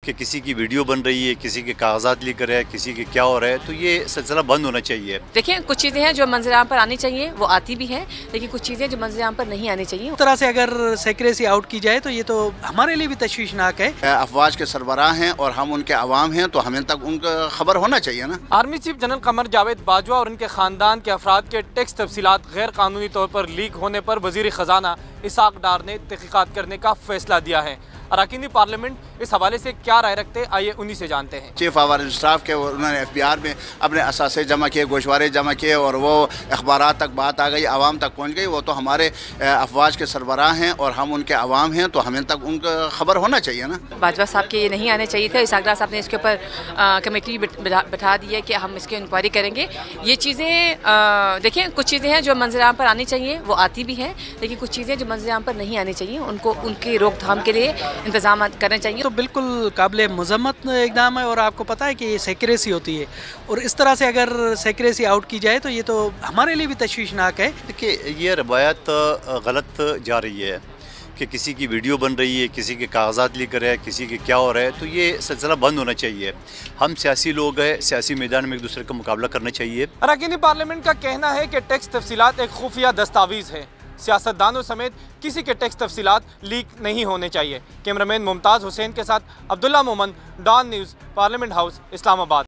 कि किसी की वीडियो बन रही है, किसी के कागजात लीक कर रहा है, किसी के क्या हो रहा है, तो ये सिलसिला बंद होना चाहिए। देखिए, कुछ चीज़ें हैं जो मंजर-ए-आम पर आनी चाहिए, वो आती भी हैं, लेकिन कुछ चीज़ें जो मंजर-ए-आम पर नहीं आनी चाहिए। इस तरह से अगर सेक्रेसी आउट की जाए तो ये तो हमारे लिए भी तशवीशनाक है। अफवाज के सरबराह हैं और हम उनके अवाम हैं, तो हमें तक उनका खबर होना चाहिए ना। Army chief general Qamar Javed Bajwa और उनके खानदान के अफराद के टैक्स तफसीलात गैर कानूनी तौर पर लीक होने पर वजीर खजाना इसाक डार ने तहकीकात करने का फैसला दिया है। अरकान पार्लियामेंट इस हवाले से क्या राय रखते हैं, आइए उन्हीं से जानते हैं। चीफ ऑफ स्टाफ के उन्होंने FBR में अपने असासे जमा किए, गोशवारे जमा किए और वो अखबार तक बात आ गई, आवाम तक पहुँच गई। वो तो हमारे अफवाज के सरबराह हैं और हम उनके अवाम हैं, तो हमें तक उनका खबर होना चाहिए ना। बाजवा साहब के ये नहीं आने चाहिए था। इसाक डार साहब ने इसके ऊपर कमेटी बैठा दी है कि हम इसकी इंक्वायरी करेंगे। ये चीज़ें देखिए, कुछ चीज़ें हैं जो मंजर-ए-आम पर आनी चाहिए, वो आती भी हैं, लेकिन कुछ चीज़ें जो मंजर-ए-आम पर नहीं आनी चाहिए, उनको उनकी रोकथाम के लिए इंतजाम करने चाहिए। तो बिल्कुल काबिल मजम्मत इकदाम है और आपको पता है कि ये सेक्रेसी होती है और इस तरह से अगर सेक्रेसी आउट की जाए तो ये तो हमारे लिए भी तशवीशनाक है। देखिए, ये रवायत गलत जा रही है कि किसी की वीडियो बन रही है, किसी के कागजात लीक कर रहा है, किसी के क्या हो रहा है, तो ये सिलसिला बंद होना चाहिए। हम सियासी लोग हैं, सियासी मैदान में एक दूसरे का मुकाबला करना चाहिए। अरकान पार्लियामेंट का कहना है कि टैक्स तफसीलात एक खुफिया दस्तावेज है। सियासतदानों समेत किसी के टैक्स तफसीलात लीक नहीं होने चाहिए। कैमरामैन मुमताज़ हुसैन के साथ Abdullah Momin, Dawn news, parliament house, Islamabad.